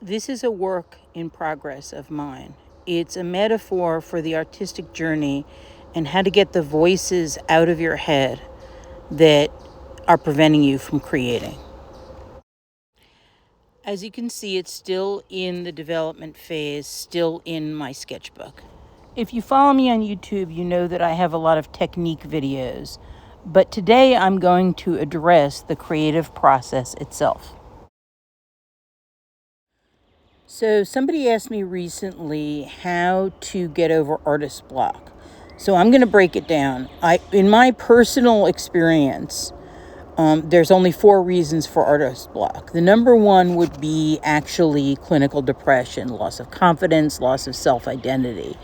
This is a work in progress of mine. It's a metaphor for the artistic journey and how to get the voices out of your head that are preventing you from creating. As you can see, it's still in the development phase, still in my sketchbook. If you follow me on YouTube, you know that I have a lot of technique videos, but today I'm going to address the creative process itself. So somebody asked me recently how to get over artist block. So I'm going to break it down. In my personal experience, there's only 4 reasons for artist block. The number one would be actually clinical depression, loss of confidence, loss of self-identity.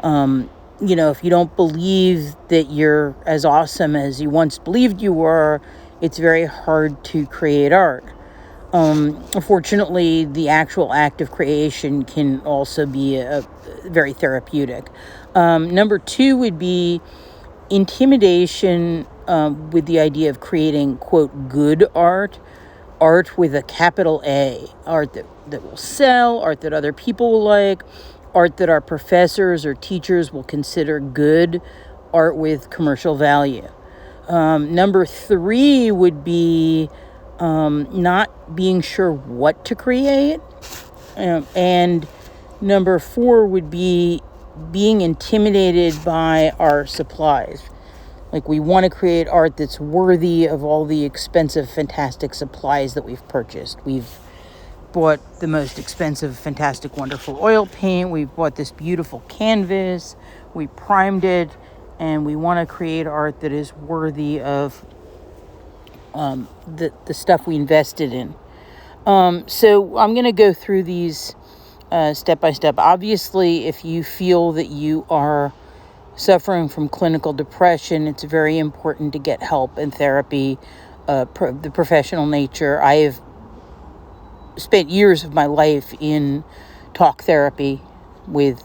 If you don't believe that you're as awesome as you once believed you were, it's very hard to create art. Unfortunately, the actual act of creation can also be very therapeutic. Number 2 would be intimidation with the idea of creating, quote, good art with a capital A, art that will sell, art that other people will like, art that our professors or teachers will consider good, art with commercial value. Number 3 would be not being sure what to create. And number 4 would be being intimidated by our supplies. Like, we want to create art that's worthy of all the expensive, fantastic supplies that we've purchased. We've bought the most expensive, fantastic, wonderful oil paint. We've bought this beautiful canvas. We primed it, and we want to create art that is worthy of the stuff we invested in. So I'm going to go through these step by step. Obviously, if you feel that you are suffering from clinical depression, it's very important to get help and therapy, the professional nature. I have spent years of my life in talk therapy with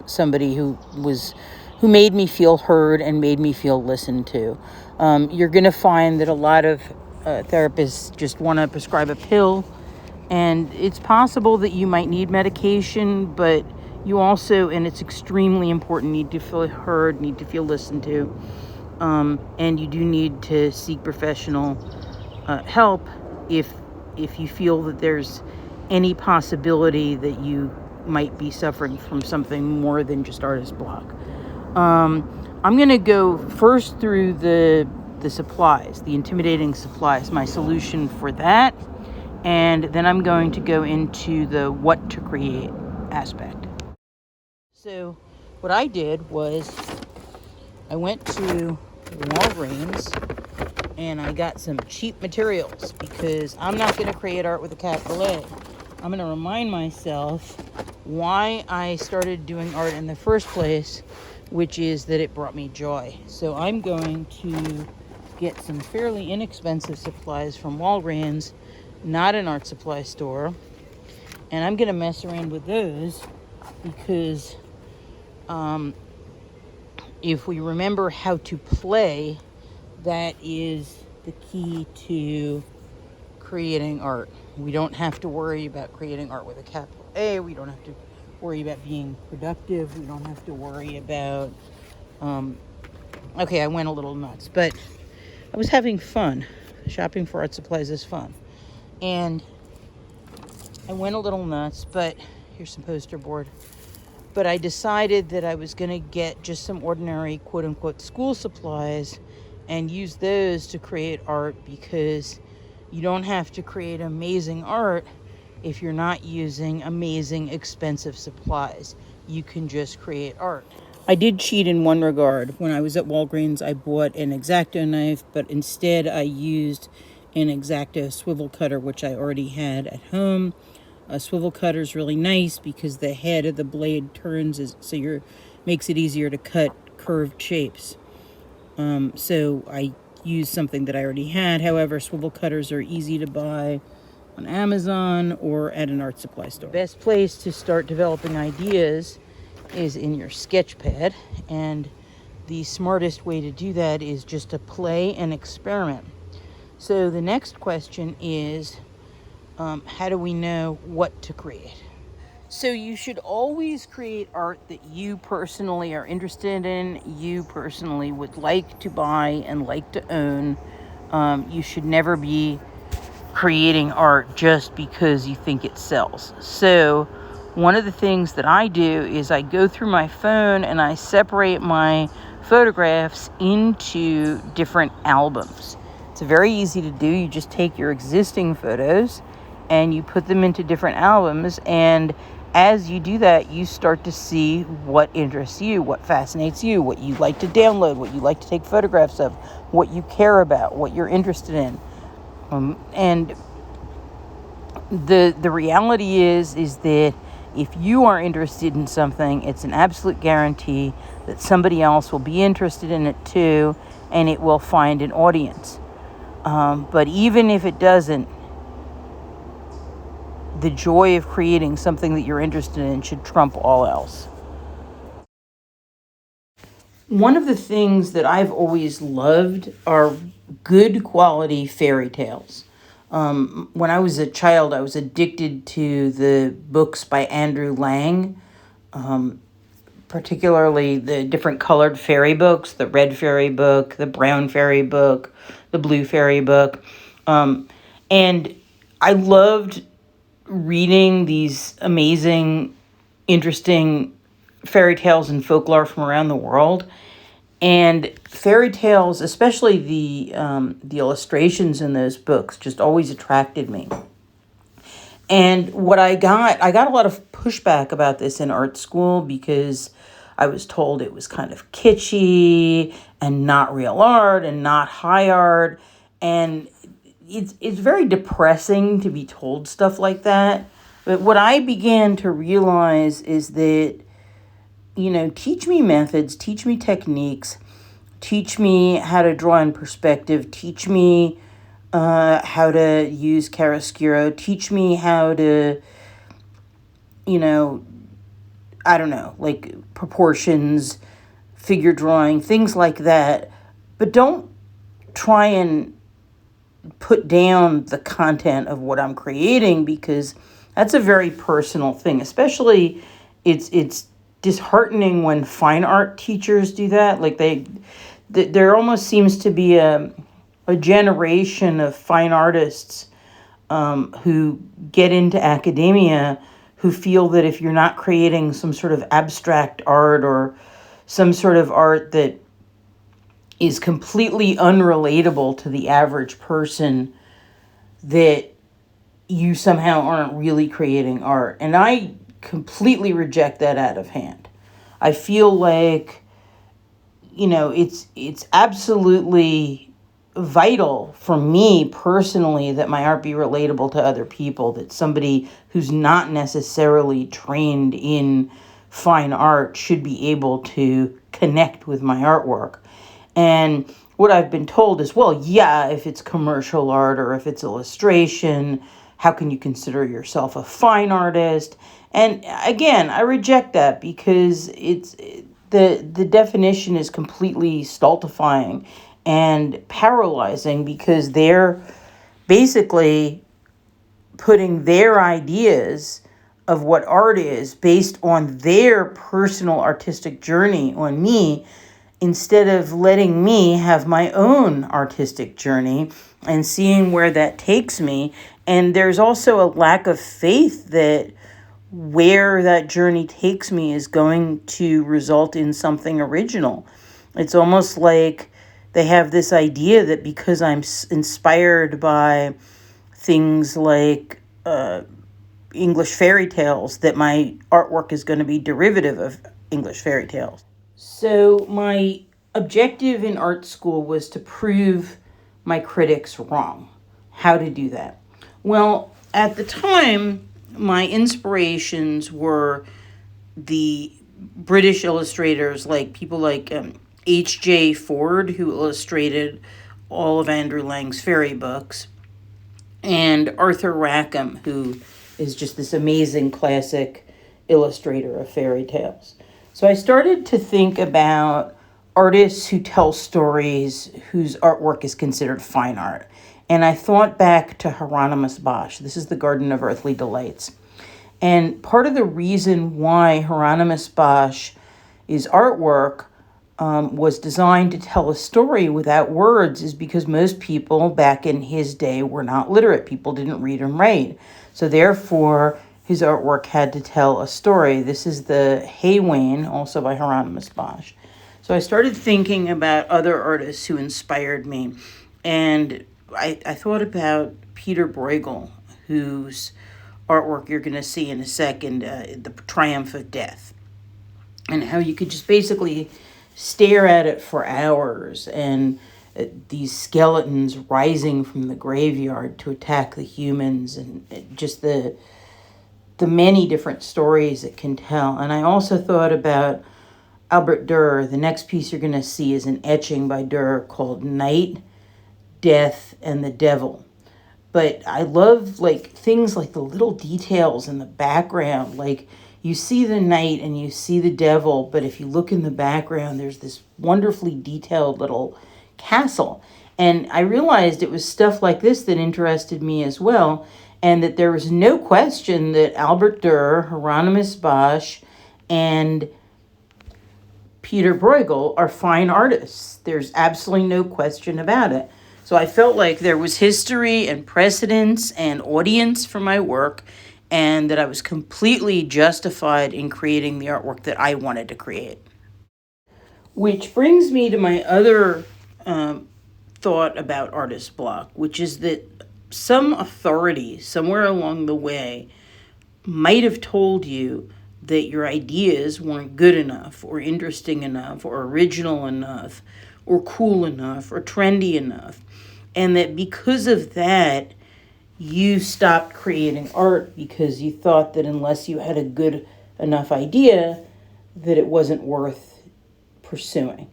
somebody who made me feel heard and made me feel listened to. You're going to find that a lot of therapists just want to prescribe a pill, and it's possible that you might need medication, but you also, and it's extremely important, need to feel heard, need to feel listened to, and you do need to seek professional help if you feel that there's any possibility that you might be suffering from something more than just artist block. I'm going to go first through the supplies, the intimidating supplies, my solution for that, and then I'm going to go into the what to create aspect. So what I did was I went to Walgreens and I got some cheap materials because I'm not going to create art with a capital A. I'm going to remind myself why I started doing art in the first place, which is that it brought me joy. So I'm going to get some fairly inexpensive supplies from Walgreens, not an art supply store, and I'm going to mess around with those because if we remember how to play, that is the key to creating art. We don't have to worry about creating art with a capital A. We don't have to worry about being productive. We don't have to worry about okay, I went a little nuts, but I was having fun. Shopping for art supplies is fun. And I went a little nuts, but here's some poster board. But I decided that I was going to get just some ordinary quote-unquote school supplies and use those to create art, because you don't have to create amazing art if you're not using amazing, expensive supplies. You can just create art. I did cheat in one regard. When I was at Walgreens, I bought an X-Acto knife, but instead I used an X-Acto swivel cutter, which I already had at home. A swivel cutter is really nice because the head of the blade turns, makes it easier to cut curved shapes. So I used something that I already had. However, swivel cutters are easy to buy on Amazon or at an art supply store. The best place to start developing ideas is in your sketch pad, and the smartest way to do that is just to play and experiment. So the next question is, How do we know what to create? So you should always create art that you personally are interested in, you personally would like to buy and like to own. You should never be creating art just because you think it sells. So one of the things that I do is I go through my phone and I separate my photographs into different albums. It's very easy to do. You just take your existing photos and you put them into different albums, and as you do that, you start to see what interests you, what fascinates you, what you like to download, what you like to take photographs of, what you care about, what you're interested in. And the reality is that if you are interested in something, it's an absolute guarantee that somebody else will be interested in it too, and it will find an audience. But even if it doesn't, the joy of creating something that you're interested in should trump all else. One of the things that I've always loved are good quality fairy tales. When I was a child, I was addicted to the books by Andrew Lang, particularly the different colored fairy books, the red fairy book, the brown fairy book, the blue fairy book. And I loved reading these amazing, interesting fairy tales and folklore from around the world. And fairy tales, especially the illustrations in those books, just always attracted me. And what I got a lot of pushback about this in art school because I was told it was kind of kitschy and not real art and not high art. And it's very depressing to be told stuff like that. But what I began to realize is that, teach me methods, teach me techniques, teach me how to draw in perspective, teach me how to use chiaroscuro, teach me how to, like proportions, figure drawing, things like that. But don't try and put down the content of what I'm creating, because that's a very personal thing. Especially, it's disheartening when fine art teachers do that. Like there almost seems to be a generation of fine artists who get into academia who feel that if you're not creating some sort of abstract art or some sort of art that is completely unrelatable to the average person, that you somehow aren't really creating art. And I completely reject that out of hand. I feel like, it's absolutely vital for me personally that my art be relatable to other people, that somebody who's not necessarily trained in fine art should be able to connect with my artwork. And what I've been told is, well, yeah, if it's commercial art or if it's illustration, how can you consider yourself a fine artist? And again, I reject that because the definition is completely stultifying and paralyzing, because they're basically putting their ideas of what art is based on their personal artistic journey on me, instead of letting me have my own artistic journey and seeing where that takes me. And there's also a lack of faith that where that journey takes me is going to result in something original. It's almost like they have this idea that because I'm inspired by things like English fairy tales, that my artwork is going to be derivative of English fairy tales. So my objective in art school was to prove my critics wrong. How to do that? Well, at the time, my inspirations were the British illustrators, like people like H.J. Ford, who illustrated all of Andrew Lang's fairy books, and Arthur Rackham, who is just this amazing classic illustrator of fairy tales. So I started to think about artists who tell stories whose artwork is considered fine art. And I thought back to Hieronymus Bosch. This is the Garden of Earthly Delights. And part of the reason why Hieronymus Bosch's artwork was designed to tell a story without words is because most people back in his day were not literate. People didn't read and write. So therefore, his artwork had to tell a story. This is the Hay Wain, also by Hieronymus Bosch. So I started thinking about other artists who inspired me. And I thought about Peter Bruegel, whose artwork you're going to see in a second, The Triumph of Death, and how you could just basically stare at it for hours, and these skeletons rising from the graveyard to attack the humans, and just the many different stories it can tell. And I also thought about Albert Dürer. The next piece you're going to see is an etching by Dürer called Night, Death, and the Devil. But I love things like the little details in the background. Like, you see the night and you see the devil, but if you look in the background, there's this wonderfully detailed little castle. And I realized it was stuff like this that interested me as well, and that there was no question that Albert Dürer, Hieronymus Bosch, and Peter Bruegel are fine artists. There's absolutely no question about it. So I felt like there was history and precedence and audience for my work, and that I was completely justified in creating the artwork that I wanted to create. Which brings me to my other thought about artist block, which is that some authority somewhere along the way might have told you that your ideas weren't good enough or interesting enough or original enough or cool enough or trendy enough. And that because of that, you stopped creating art because you thought that unless you had a good enough idea, that it wasn't worth pursuing.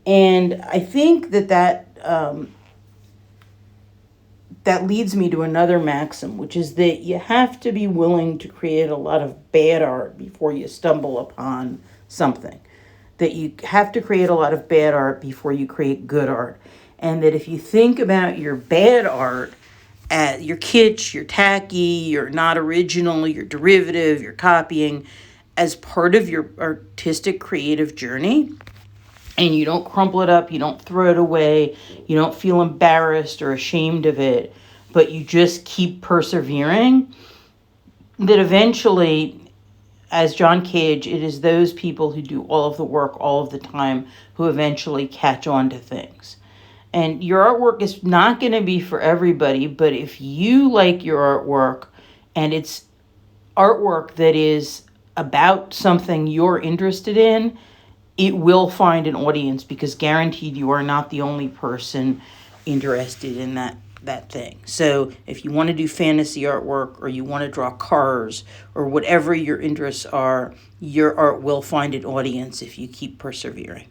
And I think that leads me to another maxim, which is that you have to be willing to create a lot of bad art before you stumble upon something. That you have to create a lot of bad art before you create good art. And that if you think about your bad art, you're kitsch, you're tacky, you're not original, you're derivative, you're copying, as part of your artistic creative journey, and you don't crumple it up, you don't throw it away, you don't feel embarrassed or ashamed of it, but you just keep persevering, that eventually, as John Cage, it is those people who do all of the work all of the time who eventually catch on to things. And your artwork is not going to be for everybody, but if you like your artwork and it's artwork that is about something you're interested in, it will find an audience, because guaranteed you are not the only person interested in that thing. So if you want to do fantasy artwork, or you want to draw cars, or whatever your interests are, your art will find an audience if you keep persevering.